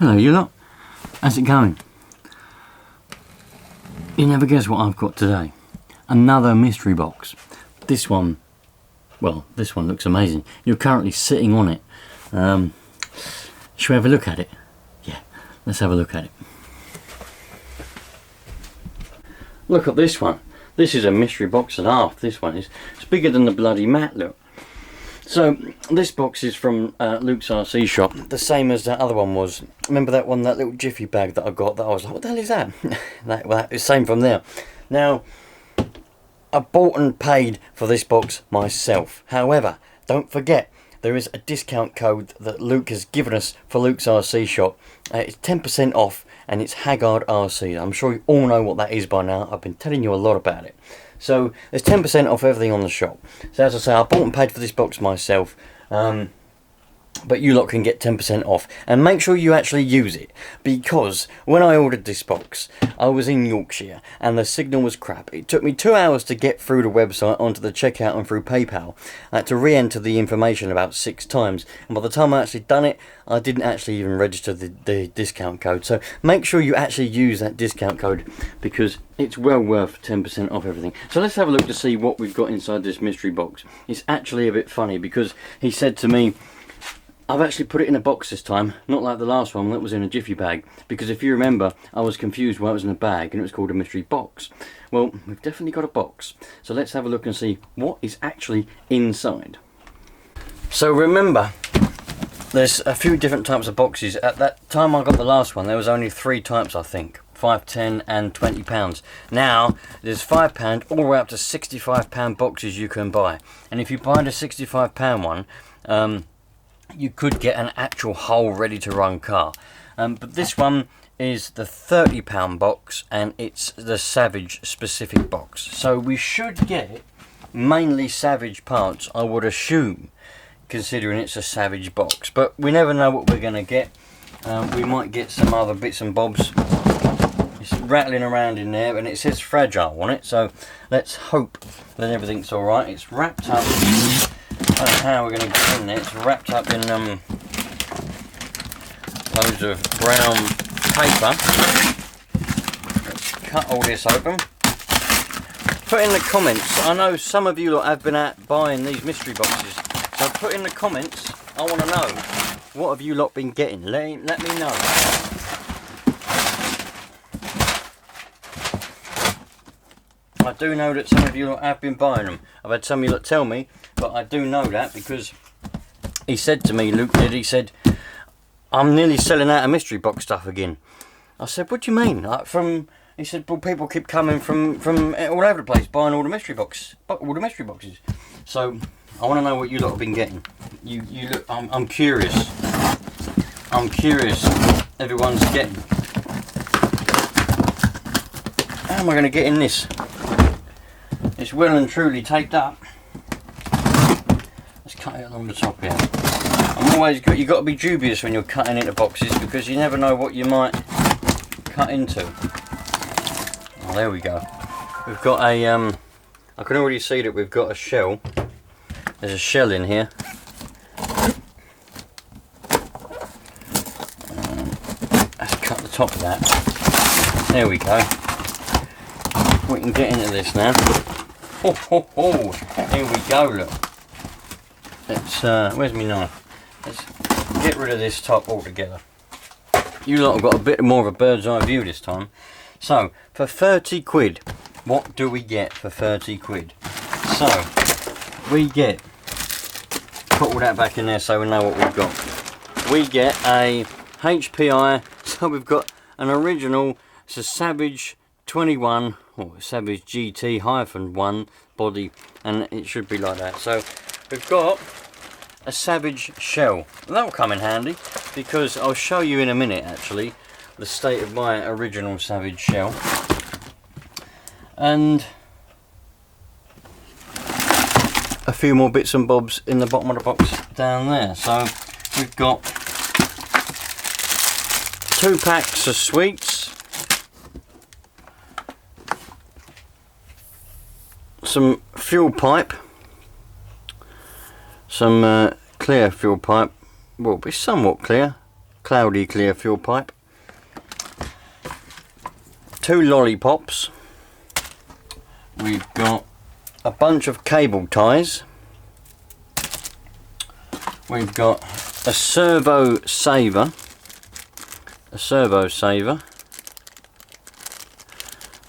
Hello you lot, how's it going? You never guess what I've got today. Another mystery box. This one, well, this one looks amazing. You're currently sitting on it. Should we have a look at it? Yeah, let's have a look at it. Look at this one. This is a mystery box and a half. This one is, it's bigger than the bloody mat, look. So this box is from Luke's RC shop, the same as that other one was. Remember that one, that little jiffy bag that I got, that I was like, what the hell is that? Well, it's same from there. Now, I bought and paid for this box myself. However, don't forget, there is a discount code that Luke has given us for Luke's RC shop. It's 10% off, and it's Haggard RC. I'm sure you all know what that is by now. I've been telling you a lot about it. So there's 10% off everything on the shop. So as I say, I bought and paid for this box myself. But you lot can get 10% off, and make sure you actually use it, because when I ordered this box I was in Yorkshire and the signal was crap. It took me 2 hours to get through the website onto the checkout and through PayPal. I had to re-enter the information about 6 times, and by the time I actually done it, I didn't actually even register the discount code. So make sure you actually use that discount code, because it's well worth 10% off everything. So let's have a look to see what we've got inside this mystery box. It's actually a bit funny, because he said to me, I've actually put it in a box this time, not like the last one that was in a jiffy bag, because if you remember, I was confused why it was in a bag and it was called a mystery box. Well, we've definitely got a box, so let's have a look and see what is actually inside. So remember, there's a few different types of boxes. At that time I got the last one, there was only 3 types, I think. 5, 10 and 20 pounds. Now there's £5 all the way up to £65 boxes you can buy, and if you buy the £65 one, you could get an actual whole ready to run car. But this one is the £30 box, and it's the Savage specific box. So we should get mainly Savage parts, I would assume, considering it's a Savage box. But we never know what we're going to get. We might get some other bits and bobs. It's rattling around in there, and it says fragile on it, so let's hope that everything's alright. It's wrapped up. I don't know how we're going to get in there. It's wrapped up in loads of brown paper. Let's cut all this open. Put in the comments. I know some of you lot have been out buying these mystery boxes, so put in the comments. I want to know, what have you lot been getting? Let me know. I do know that some of you lot have been buying them. I've had some of you lot tell me, but I do know that because he said to me, Luke did, he said, I'm nearly selling out of mystery box stuff again. I said, what do you mean? He said, well, people keep coming from all over the place buying all the mystery boxes. So I want to know what you lot have been getting. You look, I'm curious. I'm curious what everyone's getting. How am I going to get in this? It's well and truly taped up. Let's cut it along the top here. You've got to be dubious when you're cutting into boxes, because you never know what you might cut into. Oh, there we go. We've got a, I can already see that we've got a shell. There's a shell in here. Let's cut the top of that. There we go. We can get into this now. Ho ho ho! Here we go, look. Let's, where's my knife? Let's get rid of this top altogether. You lot have got a bit more of a bird's eye view this time. So, for 30 quid, what do we get for 30 quid? So, we get, put all that back in there so we know what we've got. We get a HPI, so we've got an original, it's a Savage 21, or Savage GT-1 body, and it should be like that. So we've got a Savage shell. That'll come in handy, because I'll show you in a minute actually the state of my original Savage shell. And a few more bits and bobs in the bottom of the box down there. So we've got 2 packs of sweets, some fuel pipe, some clear fuel pipe, well, it's somewhat clear, cloudy clear fuel pipe, 2 lollipops, we've got a bunch of cable ties, we've got a servo saver,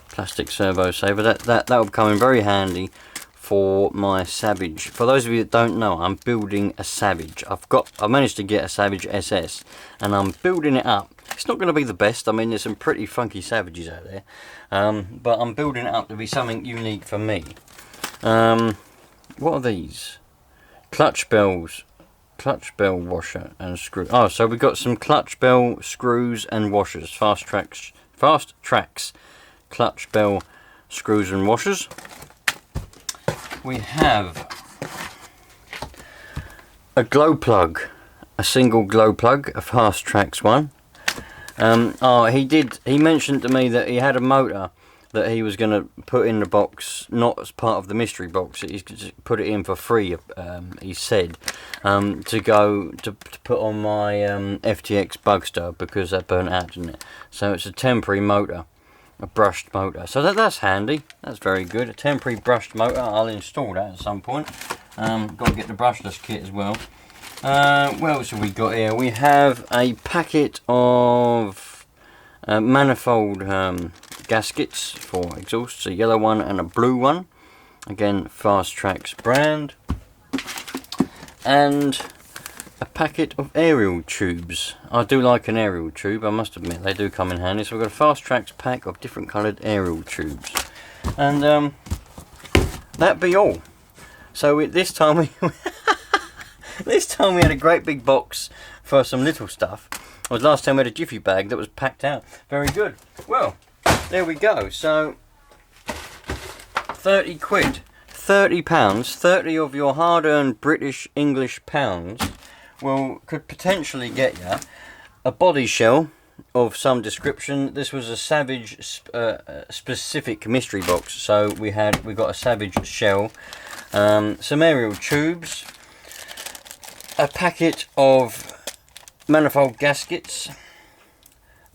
plastic servo saver. That will come in very handy for my Savage. For those of you that don't know, I'm building a Savage. I've managed to get a Savage SS, and I'm building it up. It's not going to be the best. I mean, there's some pretty funky Savages out there, but I'm building it up to be something unique for me. What are these? Clutch bell washer and screw. Oh, so we've got some clutch bell screws and washers. Fast tracks clutch bell screws and washers. We have a glow plug, a single glow plug, a Fast Tracks one. He mentioned to me that he had a motor that he was going to put in the box, not as part of the mystery box. He's going to put it in for free, he said, to put on my FTX Bugster, because that burnt out, didn't it? So it's a temporary motor, a brushed motor. So that's handy. That's very good. A temporary brushed motor. I'll install that at some point. Got to get the brushless kit as well. What else have we got here? We have a packet of manifold gaskets for exhausts, a yellow one and a blue one, again Fast Tracks brand, and a packet of aerial tubes. I do like an aerial tube, I must admit, they do come in handy. So we've got a Fast Tracks pack of different coloured aerial tubes, and that be all. So this time we had a great big box for some little stuff. Last time we had a jiffy bag that was packed out. Very good. Well, there we go. So 30 quid, 30 pounds, 30 of your hard-earned British English pounds could potentially get you a body shell of some description. This was a Savage specific mystery box, so we got a Savage shell, some aerial tubes, a packet of manifold gaskets,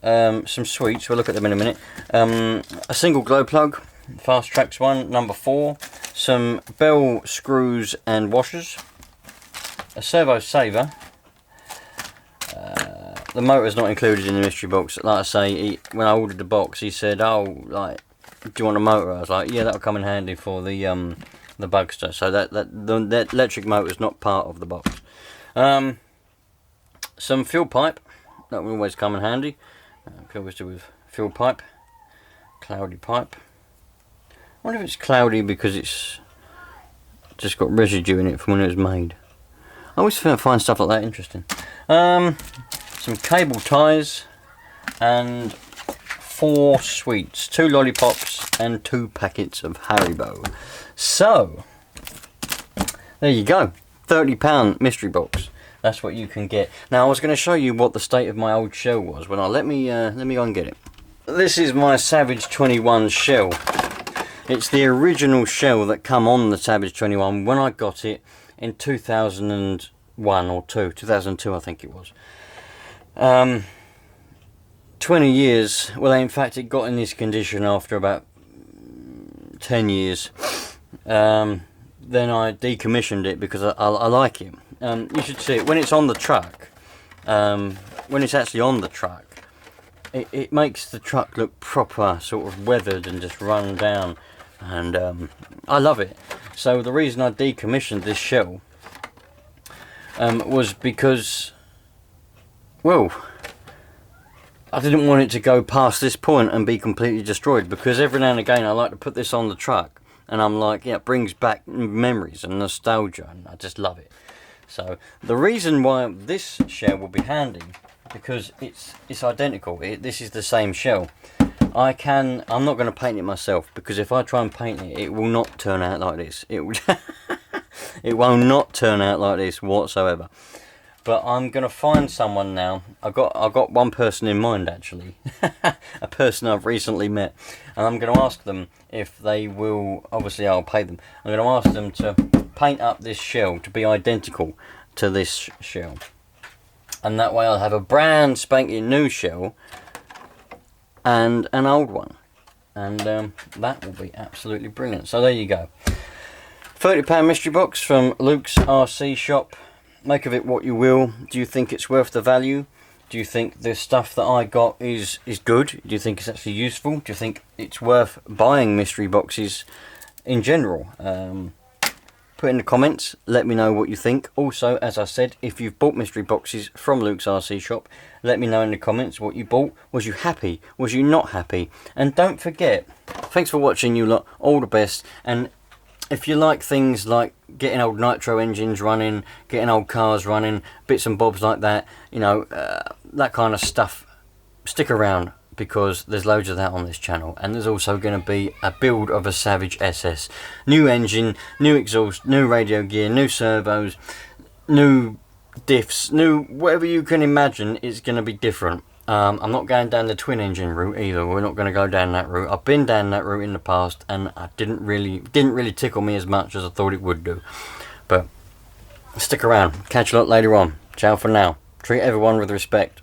some sweets, we'll look at them in a minute, a single glow plug, Fast Tracks one, number 4, some bell screws and washers, a servo saver. The motor's not included in the mystery box. Like I say, when I ordered the box, he said, "Oh, like, do you want a motor?" I was like, "Yeah, that'll come in handy for the Bugster." So that electric motor is not part of the box. Some fuel pipe, that will always come in handy. Could always do with fuel pipe, cloudy pipe. I wonder if it's cloudy because it's just got residue in it from when it was made. I always find stuff like that interesting. Some cable ties and 4 sweets, 2 lollipops and 2 packets of Haribo. So there you go, £30 mystery box. That's what you can get. Now I was going to show you what the state of my old shell was. Let me go and get it. This is my Savage 21 shell. It's the original shell that come on the Savage 21 when I got it in 2001 or 2002, I think it was. 20 years. Well, in fact, it got in this condition after about 10 years. Then I decommissioned it because I like it. You should see it when it's on the truck. When it's actually on the truck, it makes the truck look proper, sort of weathered and just run down, and I love it. So the reason I decommissioned this shell was because, well, I didn't want it to go past this point and be completely destroyed, because every now and again I like to put this on the truck and I'm like, yeah, it brings back memories and nostalgia, and I just love it. So the reason why this shell will be handy, because it's identical. This is the same shell. I'm not going to paint it myself, because if I try and paint it, it will not turn out like this. It will not turn out like this whatsoever. But I'm going to find someone now. I've got one person in mind, actually. A person I've recently met. And I'm going to ask them if they will, obviously I'll pay them. I'm going to ask them to paint up this shell to be identical to this shell. and that way I'll have a brand spanking new shell and an old one, and that will be absolutely brilliant. So there you go, £30 mystery box from Luke's RC shop. Make of it what you will. Do you think it's worth the value? Do you think the stuff that I got is good? Do you think it's actually useful? Do you think it's worth buying mystery boxes in general? Put in the comments, let me know what you think. Also, as I said, if you've bought mystery boxes from Luke's RC shop, let me know in the comments what you bought. Was you happy? Was you not happy? And don't forget, thanks for watching, you lot. All the best. And if you like things like getting old Nitro engines running, getting old cars running, bits and bobs like that, you know, that kind of stuff, stick around, because there's loads of that on this channel. And there's also going to be a build of a Savage SS. New engine, new exhaust, new radio gear, new servos, new diffs, new whatever you can imagine is going to be different. I'm not going down the twin engine route either. We're not going to go down that route. I've been down that route in the past, and I didn't really tickle me as much as I thought it would do. But stick around. Catch you lot later on. Ciao for now. Treat everyone with respect.